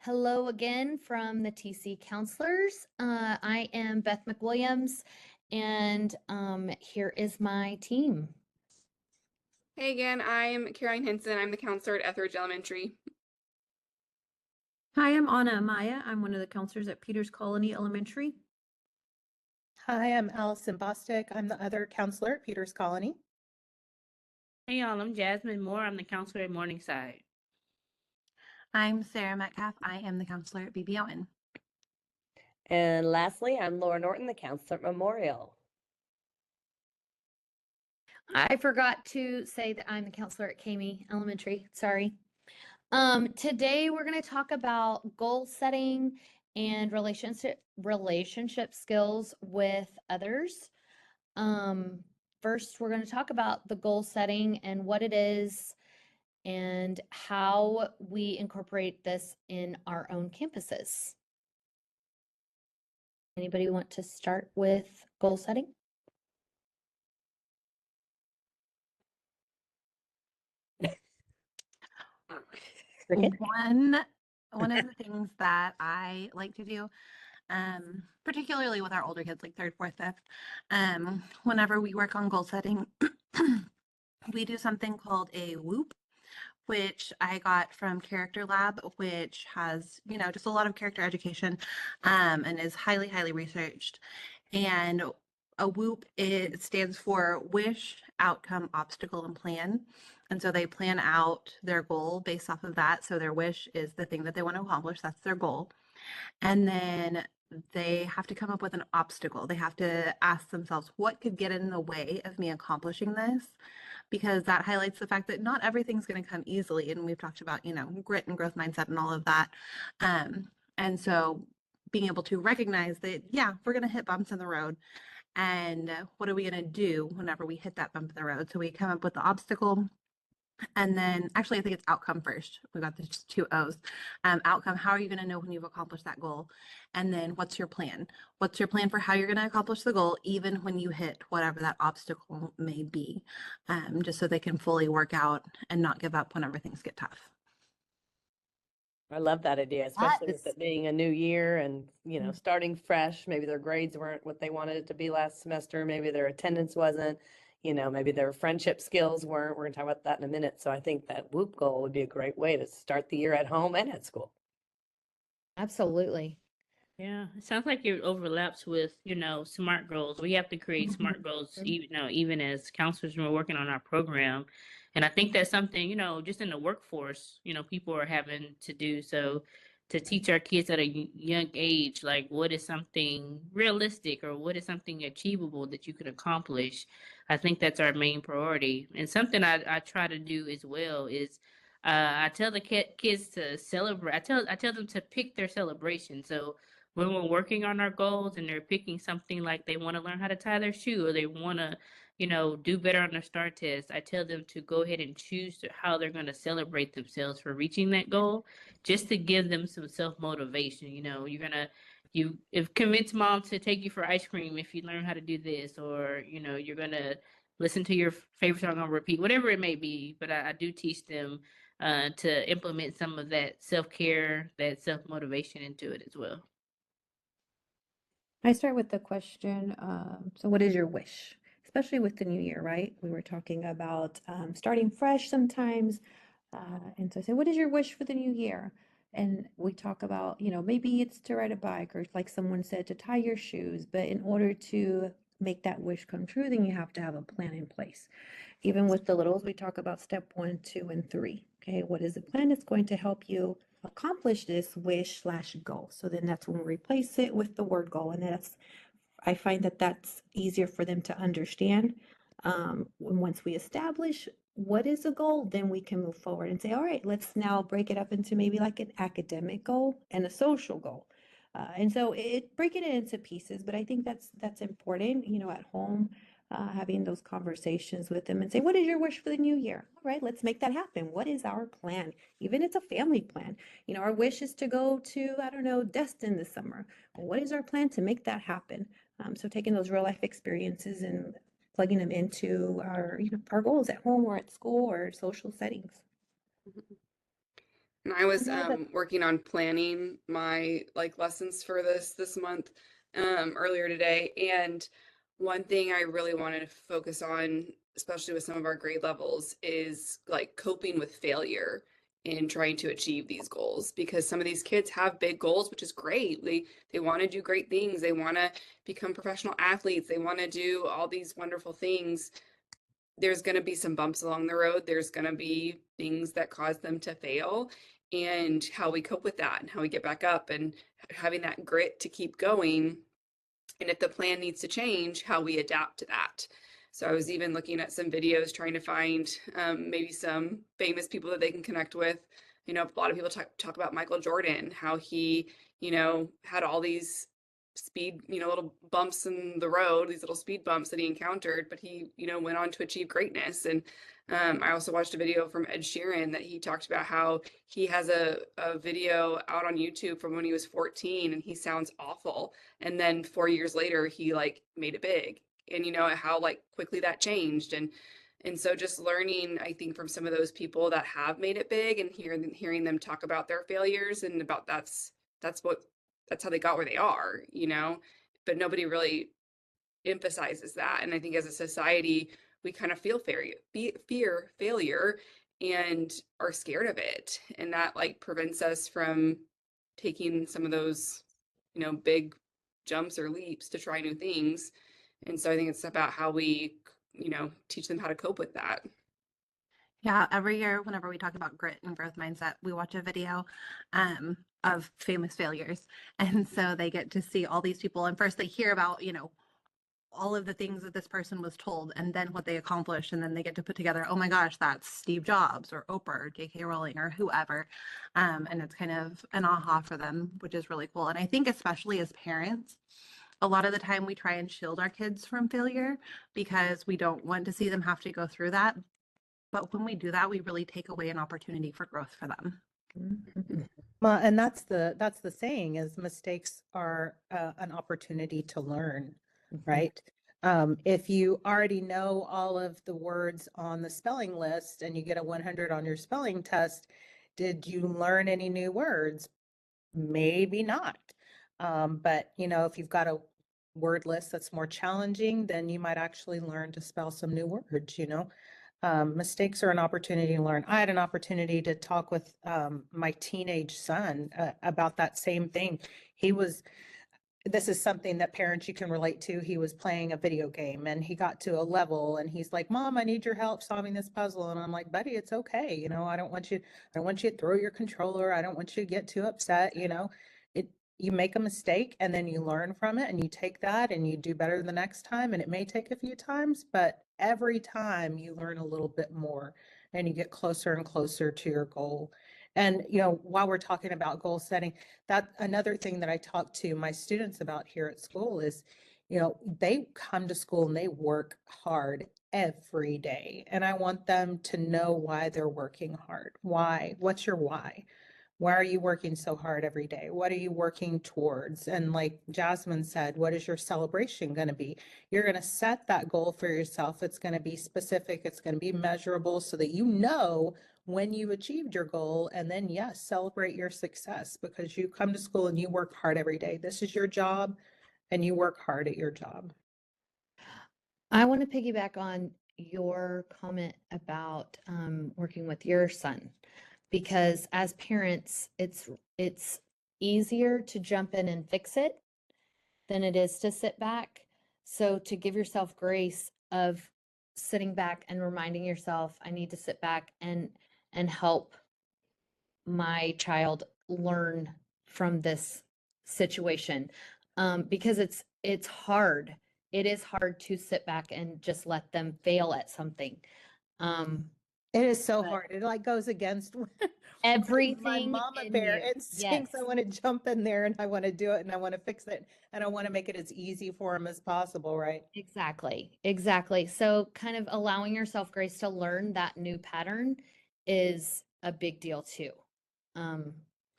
Hello again from the TC Counselors. I am Beth McWilliams, and here is my team. Hey again, I'm Caroline Henson. I'm the counselor at Etheridge Elementary. Hi, I'm Anna Amaya. I'm one of the counselors at Peters Colony Elementary. Hi, I'm Allison Bostic. I'm the other counselor at Peters Colony. Hey y'all, I'm Jasmine Moore. I'm the counselor at Morningside. I'm Sarah Metcalf. I am the counselor at BB Owen. And lastly, I'm Laura Norton, the counselor at Memorial. I forgot to say that I'm the counselor at Kamey Elementary. Sorry. Today we're going to talk about goal setting and relationship skills with others. First, we're going to talk about the goal setting and what it is and how we incorporate this in our own campuses. Anybody want to start with goal setting? One of the things that I like to do, particularly with our older kids, like third, fourth, fifth, whenever we work on goal setting, we do something called a WHOOP, which I got from Character Lab, which has, just a lot of character education, and is highly, highly researched. And a WHOOP, it stands for Wish, Outcome, Obstacle, and Plan. And so they plan out their goal based off of that. So their wish is the thing that they want to accomplish. That's their goal. And then they have to come up with an obstacle. They have to ask themselves, what could get in the way of me accomplishing this? Because that highlights the fact that not everything's going to come easily. And we've talked about, grit and growth mindset and all of that. And so being able to recognize that, yeah, we're going to hit bumps in the road. And what are we going to do whenever we hit that bump in the road? So we come up with the obstacle. And then actually, I think it's outcome first. We got the two O's. Outcome, how are you going to know when you've accomplished that goal? And then what's your plan? What's your plan for how you're going to accomplish the goal, even when you hit whatever that obstacle may be, just so they can fully work out and not give up whenever things get tough. I love that idea, especially with it being a new year and, starting fresh. Maybe their grades weren't what they wanted it to be last semester. Maybe their attendance wasn't, maybe their friendship skills weren't. We're going to talk about that in a minute. So I think that WHOOP goal would be a great way to start the year at home and at school. Absolutely. Yeah, it sounds like it overlaps with, SMART goals. We have to create SMART goals, even as counselors when we're working on our program. And I think that's something, just in the workforce, people are having to do. So to teach our kids at a young age, like what is something realistic or what is something achievable that you could accomplish, I think that's our main priority. And something I try to do as well is I tell the kids to celebrate. I tell them to pick their celebration. So when we're working on our goals and they're picking something like they want to learn how to tie their shoe or they want to, do better on their STAR test, I tell them to go ahead and choose how they're going to celebrate themselves for reaching that goal, just to give them some self-motivation. If convince mom to take you for ice cream if you learn how to do this, or, you're going to listen to your favorite song on repeat, whatever it may be. But I do teach them to implement some of that self-care, that self-motivation into it as well. I start with the question, so what is your wish? Especially with the new year, right? We were talking about starting fresh sometimes. And so I say, what is your wish for the new year? And we talk about, maybe it's to ride a bike or like someone said, to tie your shoes. But in order to make that wish come true, then you have to have a plan in place. Even with the littles, we talk about step 1, 2, and 3. Okay, what is the plan that's going to help you accomplish this wish/goal? So then that's when we replace it with the word goal. And I find that that's easier for them to understand. Once we establish what is a goal, then we can move forward and say, all right, let's now break it up into maybe like an academic goal and a social goal. And so breaking it into pieces, but I think that's important, at home, having those conversations with them and say, what is your wish for the new year? All right, let's make that happen. What is our plan? Even it's a family plan. Our wish is to go to, I don't know, Destin this summer. Well, what is our plan to make that happen? So taking those real life experiences and plugging them into our goals at home or at school or social settings. And I was know that- working on planning my like lessons for this month earlier today. And one thing I really wanted to focus on, especially with some of our grade levels, is like coping with failure in trying to achieve these goals, because some of these kids have big goals, which is great. They want to do great things. They want to become professional athletes. They want to do all these wonderful things. There's going to be some bumps along the road. There's going to be things that cause them to fail, and how we cope with that and how we get back up and having that grit to keep going. And if the plan needs to change, how we adapt to that. So I was even looking at some videos trying to find maybe some famous people that they can connect with. You know, a lot of people talk about Michael Jordan, how he, had all these speed, little bumps in the road, these little speed bumps that he encountered, but he, went on to achieve greatness. And I also watched a video from Ed Sheeran that he talked about how he has a video out on YouTube from when he was 14 and he sounds awful. And then 4 years later, he like made it big. And how like quickly that changed. And so just learning, I think, from some of those people that have made it big and hearing them talk about their failures and about that's how they got where they are, but nobody really emphasizes that. And I think as a society, we kind of fear failure and are scared of it. And that like prevents us from taking some of those, big jumps or leaps to try new things. And so I think it's about how we, teach them how to cope with that. Yeah, every year, whenever we talk about grit and growth mindset, we watch a video of famous failures. And so they get to see all these people. And first they hear about, all of the things that this person was told and then what they accomplished. And then they get to put together, oh my gosh, that's Steve Jobs or Oprah or J.K. Rowling or whoever. And it's kind of an aha for them, which is really cool. And I think especially as parents, a lot of the time we try and shield our kids from failure because we don't want to see them have to go through that. But when we do that, we really take away an opportunity for growth for them. Well, and that's the saying is mistakes are an opportunity to learn, right? If you already know all of the words on the spelling list and you get a 100 on your spelling test, did you learn any new words? Maybe not. But if you've got a word list that's more challenging, then you might actually learn to spell some new words, mistakes are an opportunity to learn. I had an opportunity to talk with my teenage son about that same thing. This is something that parents you can relate to. He was playing a video game and he got to a level and he's like, Mom, I need your help solving this puzzle. And I'm like, buddy, it's okay. I don't want you to throw your controller. I don't want you to get too upset. You make a mistake and then you learn from it and you take that and you do better the next time. And it may take a few times, but every time you learn a little bit more and you get closer and closer to your goal. And, while we're talking about goal setting, that another thing that I talk to my students about here at school is, they come to school and they work hard every day. And I want them to know why they're working hard. Why? What's your why? Why are you working so hard every day? What are you working towards? And like Jasmine said, what is your celebration going to be? You're going to set that goal for yourself. It's going to be specific. It's going to be measurable so that you know when you've achieved your goal. And then, yes, celebrate your success because you come to school and you work hard every day. This is your job and you work hard at your job. I want to piggyback on your comment about working with your son, because as parents, it's easier to jump in and fix it than it is to sit back. So to give yourself grace of sitting back and reminding yourself, I need to sit back and help my child learn from this situation. Because it's hard. It is hard to sit back and just let them fail at something. It is so But- hard. It like goes against my Everything mama in bear you. instincts. I Yes. want to jump in there and I want to do it and I want to fix it and I want to make it as easy for them as possible, right? Exactly. So kind of allowing yourself grace to learn that new pattern is a big deal too. I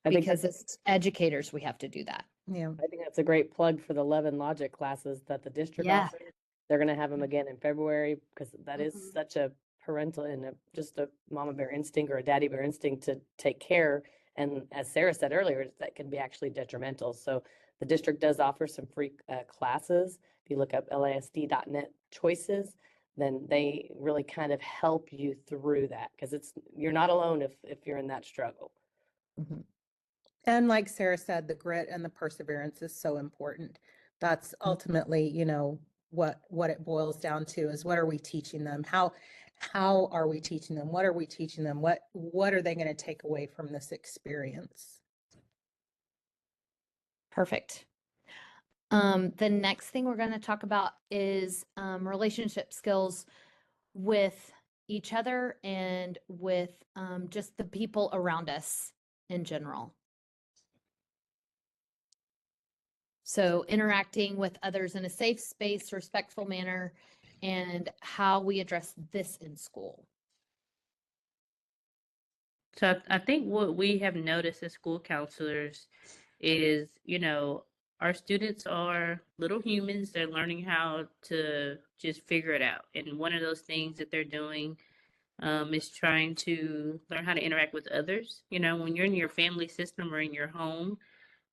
think Because as educators, we have to do that. Yeah. I think that's a great plug for the Love and Logic classes that the district Yeah. offers. They're gonna have them again in February because that is Mhm. such a parental and just a mama bear instinct or a daddy bear instinct to take care And as Sarah said earlier, that can be actually detrimental. So the district does offer some free classes. If you look up LASD.net choices, then they really kind of help you through that, because you're not alone if you're in that struggle. And like Sarah said, the grit and the perseverance is so important. That's ultimately, what it boils down to is, what are we teaching them? How are we teaching them? What are we teaching them? What are they going to take away from this experience? Perfect. The next thing we're going to talk about is relationship skills with each other and with just the people around us in general. So interacting with others in a safe space, respectful manner, and how we address this in school. So I think what we have noticed as school counselors is, our students are little humans. They're learning how to just figure it out. And one of those things that they're doing is trying to learn how to interact with others. When you're in your family system or in your home,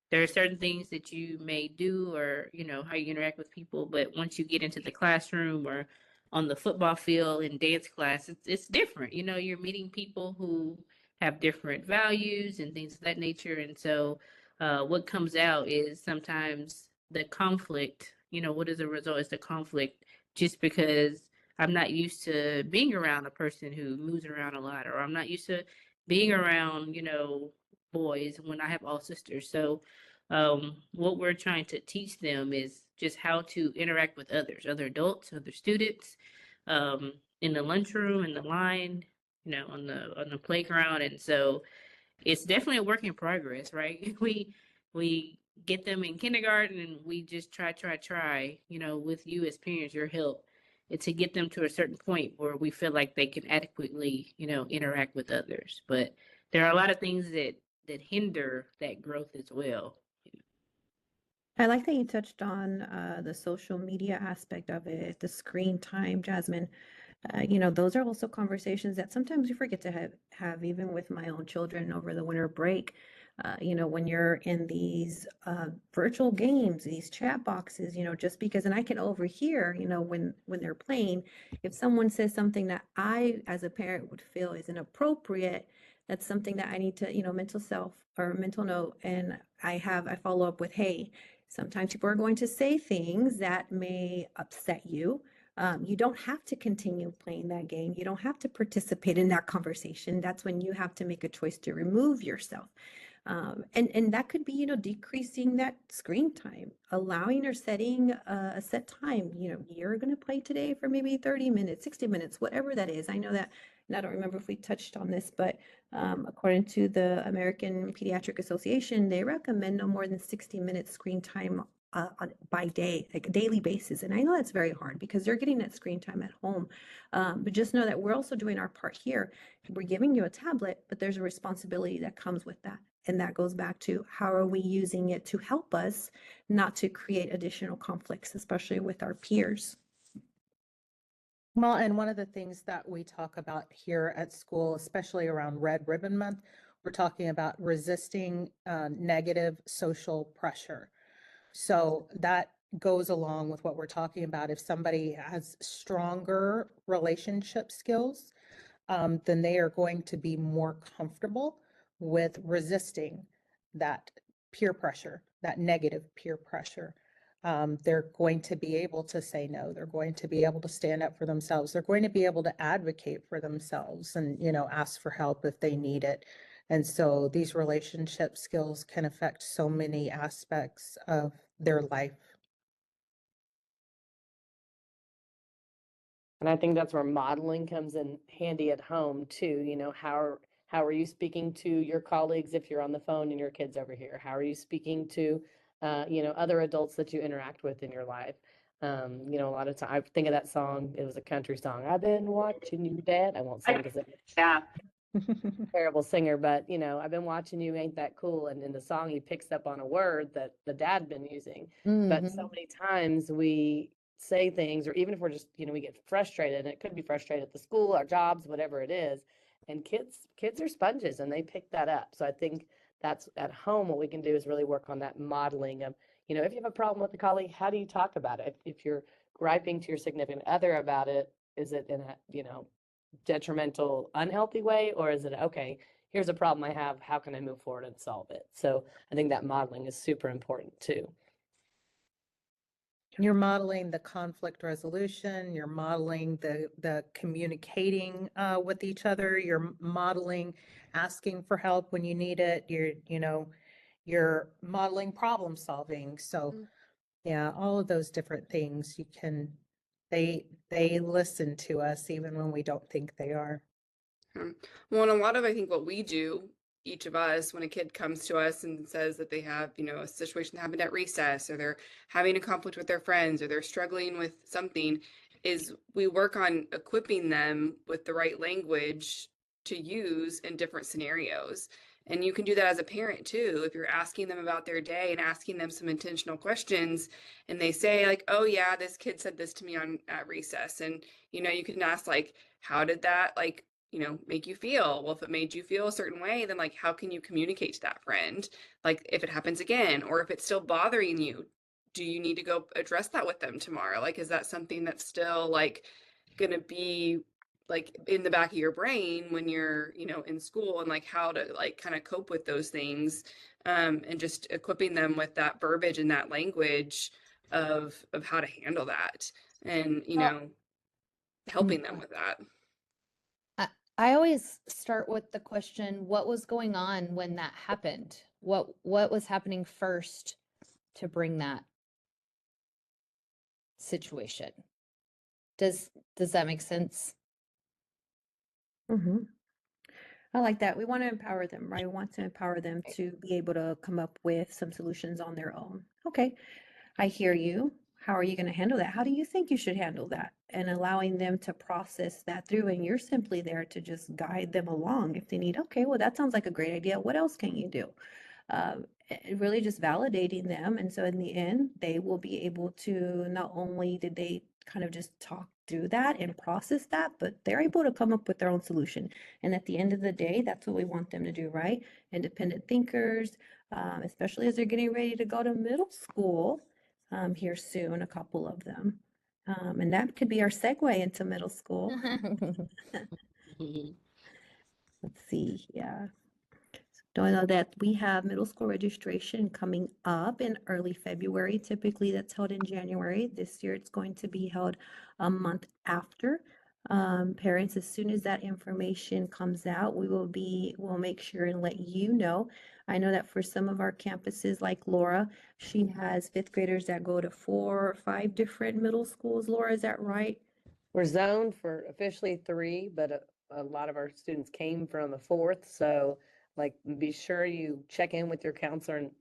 there are certain things that you may do, or, how you interact with people. But once you get into the classroom or on the football field in dance class, it's different. You're meeting people who have different values and things of that nature. And so what comes out is sometimes the conflict, what is the result is the conflict, just because I'm not used to being around a person who moves around a lot, or I'm not used to being around, boys when I have all sisters. So what we're trying to teach them is just how to interact with others, other adults, other students, in the lunchroom, in the line, on the playground. And so it's definitely a work in progress, right? We get them in kindergarten and we just try, with you as parents, your help, and to get them to a certain point where we feel like they can adequately, interact with others. But there are a lot of things that hinder that growth as well. I like that you touched on the social media aspect of it, the screen time, Jasmine. Those are also conversations that sometimes we forget to have even with my own children over the winter break. When you're in these virtual games, these chat boxes, just because, and I can overhear, when they're playing, if someone says something that I, as a parent, would feel is inappropriate, that's something that I need to, mental self or mental note, and I follow up with, hey, sometimes people are going to say things that may upset you. You don't have to continue playing that game. You don't have to participate in that conversation. That's when you have to make a choice to remove yourself. And that could be, decreasing that screen time, allowing or setting a set time. You're going to play today for maybe 30 minutes, 60 minutes, whatever that is. I know that, and I don't remember if we touched on this, but according to the American Pediatric Association, they recommend no more than 60 minutes screen time by day, like a daily basis. And I know that's very hard because they're getting that screen time at home. But just know that we're also doing our part here. We're giving you a tablet, but there's a responsibility that comes with that. And that goes back to how are we using it to help us, not to create additional conflicts, especially with our peers. Well, and one of the things that we talk about here at school, especially around Red Ribbon Month, we're talking about resisting negative social pressure. So that goes along with what we're talking about. If somebody has stronger relationship skills, then they are going to be more comfortable with resisting that peer pressure, that negative peer pressure. They're going to be able to say no. They're going to be able to stand up for themselves. They're going to be able to advocate for themselves and, ask for help if they need it. And so these relationship skills can affect so many aspects of their life. And I think that's where modeling comes in handy at home too. How are you speaking to your colleagues if you're on the phone and your kid's over here? How are you speaking to, other adults that you interact with in your life? A lot of time I think of that song. It was a country song. I've been watching you, Dad. I won't sing because I'm a terrible singer, but I've been watching you. Ain't that cool? And in the song, he picks up on a word that the dad been using. But so many times we say things, or even if we're just, we get frustrated, and it could be frustrated at the school, our jobs, whatever it is. And kids are sponges and they pick that up. So I think that's at home, what we can do is really work on that modeling of, if you have a problem with a colleague, how do you talk about it? If you're griping to your significant other about it, is it in a, detrimental, unhealthy way? Or is it, okay, here's a problem I have, how can I move forward and solve it? So I think that modeling is super important too. You're modeling the conflict resolution, you're modeling the communicating with each other, you're modeling asking for help when you need it, you're modeling problem solving. So Mm. yeah, all of those different things they listen to us even when we don't think they are. Well, and a lot of, I think, what we do, each of us, when a kid comes to us and says that they have, a situation that happened at recess, or they're having a conflict with their friends, or they're struggling with something, is we work on equipping them with the right language to use in different scenarios. And you can do that as a parent too. If you're asking them about their day and asking them some intentional questions, and they say like, "Oh yeah, this kid said this to me at recess," and you can ask like, "How did that make you feel?" Well, if it made you feel a certain way, then like, how can you communicate to that friend? Like, if it happens again, or if it's still bothering you, do you need to go address that with them tomorrow? Like, is that something that's still like gonna be like in the back of your brain when you're, in school, and like how to like kind of cope with those things, and just equipping them with that verbiage and that language of how to handle that, and helping them with that. I always start with the question, what was going on when that happened? What was happening first to bring that situation? Does that make sense? Mhm. I like that. We want to empower them, right? We want to empower them to be able to come up with some solutions on their own. Okay, I hear you. How are you going to handle that? How do you think you should handle that? And allowing them to process that through. And you're simply there to just guide them along if they need, okay, well, that sounds like a great idea. What else can you do? Really just validating them. And so in the end, they will be able to, not only did they kind of just talk through that and process that, but they're able to come up with their own solution. And at the end of the day, that's what we want them to do, right? Independent thinkers, especially as they're getting ready to go to middle school here soon, a couple of them. And that could be our segue into middle school. Mhm. Let's see, yeah. Don't know that we have middle school registration coming up in early February. Typically, that's held in January. This year, it's going to be held a month after. Parents, as soon as that information comes out, we'll make sure and let you know. I know that for some of our campuses, like Laura, she has fifth graders that go to 4 or 5 different middle schools. Laura, is that right? We're zoned for officially 3, but a lot of our students came from the 4th. So like, be sure you check in with your counselor and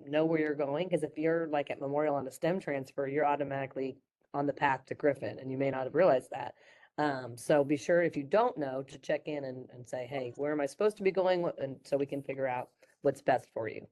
know where you're going. Because if you're like at Memorial on a STEM transfer, you're automatically on the path to Griffin, and you may not have realized that. So be sure, if you don't know, to check in and say, hey, where am I supposed to be going? And so we can figure out what's best for you.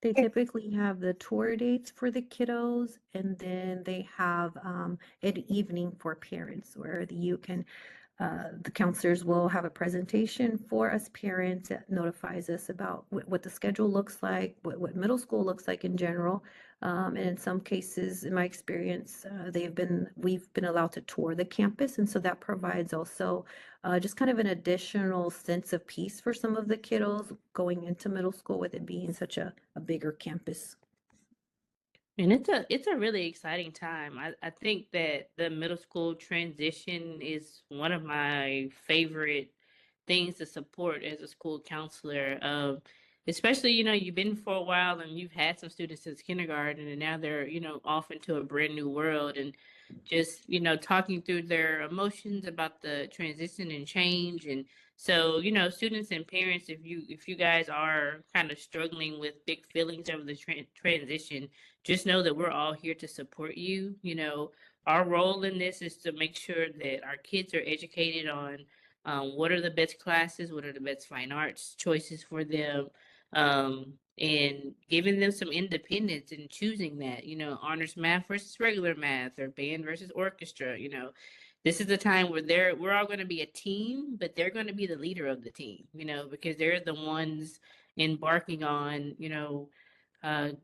They typically have the tour dates for the kiddos, and then they have an evening for parents where the counselors will have a presentation for us parents that notifies us about what the schedule looks like, what middle school looks like in general. And in some cases, in my experience, we've been allowed to tour the campus. And so that provides also just kind of an additional sense of peace for some of the kiddos going into middle school with it being such a bigger campus. And it's a really exciting time. I think that the middle school transition is one of my favorite things to support as a school counselor. Especially, you've been for a while and you've had some students since kindergarten, and now they're, off into a brand new world, and just, talking through their emotions about the transition and change. And so, students and parents, if you guys are kind of struggling with big feelings over the transition, just know that we're all here to support you. Our role in this is to make sure that our kids are educated on what are the best classes, what are the best fine arts choices for them, and giving them some independence in choosing that, honors math versus regular math, or band versus orchestra, this is the time where we're all going to be a team, but they're going to be the leader of the team, you know, because they're the ones embarking on, you know,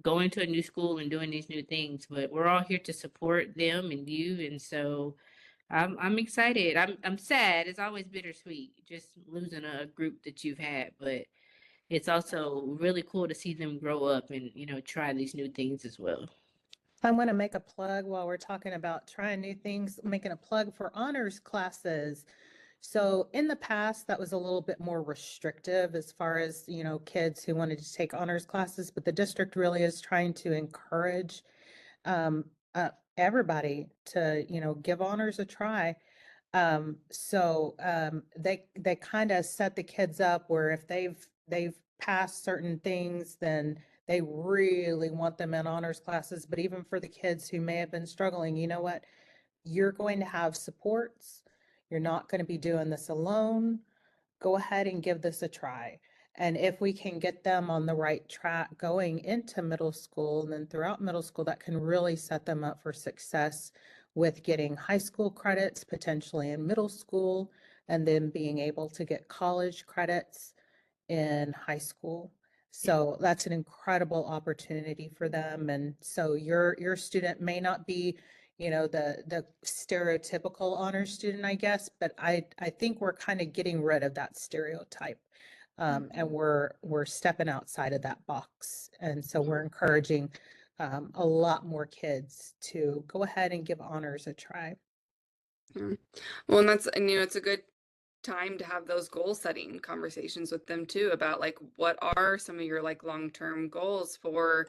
going to a new school and doing these new things. But we're all here to support them and you, and so I'm excited. I'm sad. It's always bittersweet just losing a group that you've had, but it's also really cool to see them grow up and, you know, try these new things as well. I want to make a plug while we're talking about trying new things, making a plug for honors classes. So in the past, that was a little bit more restrictive as far as, you know, kids who wanted to take honors classes, but the district really is trying to encourage um, everybody to, you know, give honors a try. They kind of set the kids up where if they've passed certain things, then they really want them in honors classes. But even for the kids who may have been struggling, you know what? You're going to have supports. You're not going to be doing this alone. Go ahead and give this a try. And if we can get them on the right track going into middle school and then throughout middle school, that can really set them up for success with getting high school credits, potentially in middle school, and then being able to get college credits in high school. So that's an incredible opportunity for them. And so your student may not be, you know, the stereotypical honor student, I guess, but I think we're kind of getting rid of that stereotype. And we're stepping outside of that box. And so we're encouraging a lot more kids to go ahead and give honors a try. Yeah. Well, and you know, it's a good time to have those goal setting conversations with them too about like what are some of your like long-term goals for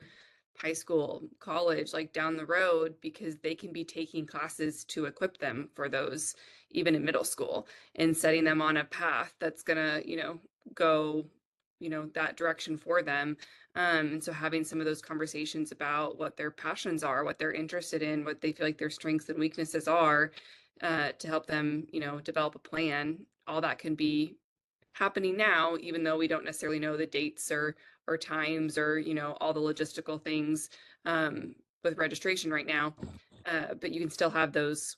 high school, college, like down the road, because they can be taking classes to equip them for those even in middle school and setting them on a path that's gonna, you know, go, you know, that direction for them. And so having some of those conversations about what their passions are, what they're interested in, what they feel like their strengths and weaknesses are, to help them, you know, develop a plan, all that can be happening now, even though we don't necessarily know the dates or times or, you know, all the logistical things with registration right now. But you can still have those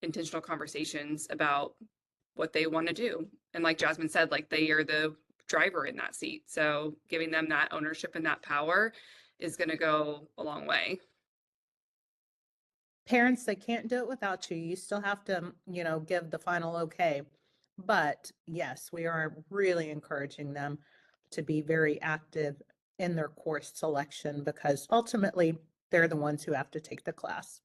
intentional conversations about what they want to do. And like Jasmine said, like they are the driver in that seat. So giving them that ownership and that power is going to go a long way. Parents, they can't do it without you. You still have to, you know, give the final okay. But yes, we are really encouraging them to be very active in their course selection because ultimately they're the ones who have to take the class.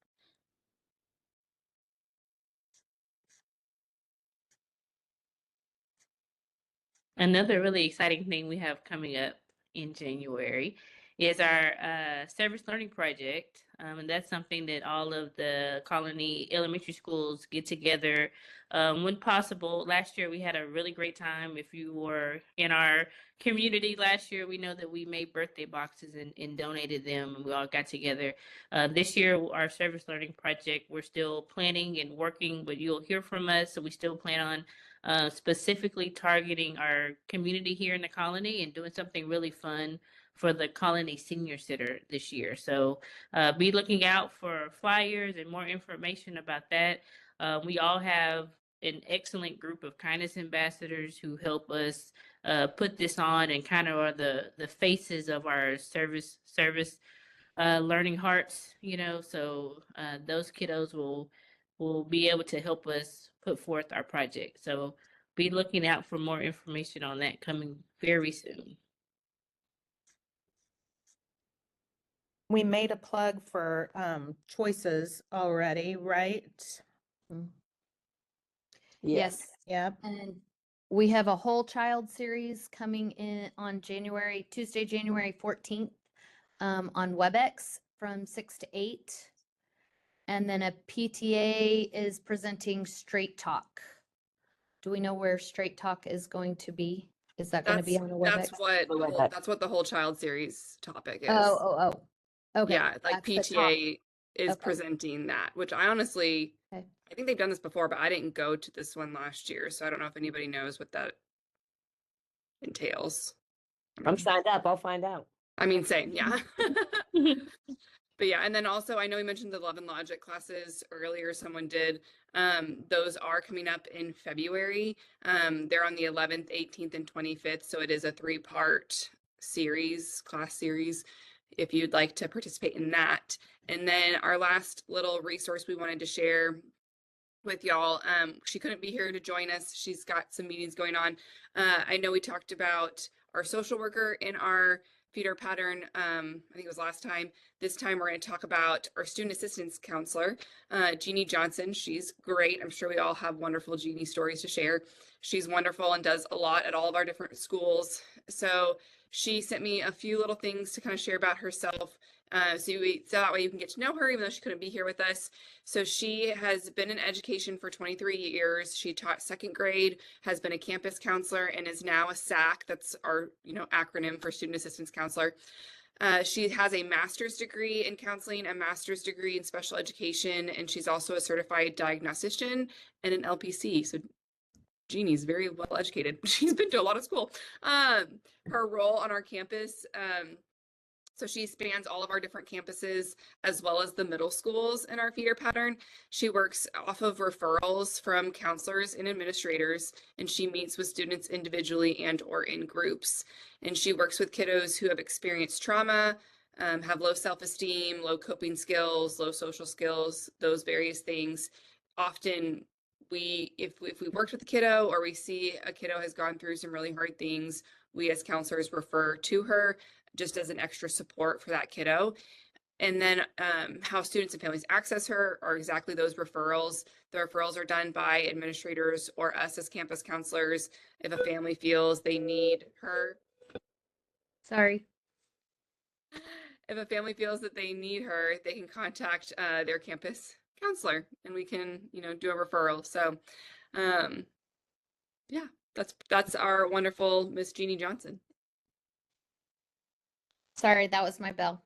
Another really exciting thing we have coming up in January is our service learning project. And that's something that all of the Colony elementary schools get together when possible. Last year, we had a really great time. If you were in our community last year, we know that we made birthday boxes and donated them, and we all got together. This year, our service learning project, we're still planning and working, but you'll hear from us. So we still plan on specifically targeting our community here in the Colony and doing something really fun for the Colony Senior Center this year. So be looking out for flyers and more information about that. We all have an excellent group of kindness ambassadors who help us put this on and kind of are the faces of our service learning hearts, you know, so those kiddos will be able to help us put forth our project. So be looking out for more information on that coming very soon. We made a plug for choices already, right? Yes. Yep. And we have a whole child series coming in on Tuesday, January 14th, on WebEx from 6 to 8. And then a PTA is presenting Straight Talk. Do we know where Straight Talk is going to be? Is that going to be on a WebEx? That's what the whole child series topic is. Oh. Okay. Yeah, like that's the talk. PTA is Okay. presenting that, which I honestly, Okay. I think they've done this before, but I didn't go to this one last year, so I don't know if anybody knows what that entails. I'm signed up. I'll find out. I mean, same, yeah. But yeah, and then also I know we mentioned the Love and Logic classes earlier. Someone did. Those are coming up in February. They're on the 11th, 18th, and 25th. So it is a 3-part series, class series, if you'd like to participate in that. And then our last little resource we wanted to share with y'all. She couldn't be here to join us. She's got some meetings going on. I know we talked about our social worker in our feeder pattern. I think it was last time. This time we're going to talk about our student assistance counselor, Jeannie Johnson. She's great. I'm sure we all have wonderful Jeannie stories to share. She's wonderful and does a lot at all of our different schools. So she sent me a few little things to kind of share about herself. So that way you can get to know her, even though she couldn't be here with us. So she has been in education for 23 years. She taught 2nd grade, has been a campus counselor, and is now a SAC. That's our, acronym for student assistance counselor. She has a master's degree in counseling, a master's degree in special education, and she's also a certified diagnostician and an LPC. So Jeannie's very well educated. She's been to a lot of school. Her role on our campus, so she spans all of our different campuses as well as the middle schools in our feeder pattern. She works off of referrals from counselors and administrators, and she meets with students individually and or in groups. And she works with kiddos who have experienced trauma, have low self-esteem, low coping skills, low social skills, those various things. Often if we worked with a kiddo or we see a kiddo has gone through some really hard things, we as counselors refer to her just as an extra support for that kiddo. And then how students and families access her are exactly those referrals. The referrals are done by administrators or us as campus counselors. If a family feels they need her, Sorry. if a family feels that they need her, they can contact their campus counselor and we can, do a referral. So yeah, that's our wonderful Miss Jeannie Johnson. Sorry, that was my bell.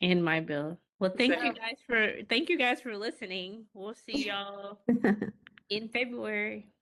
In my bill. Well, thank So- you guys for listening. We'll see y'all in February.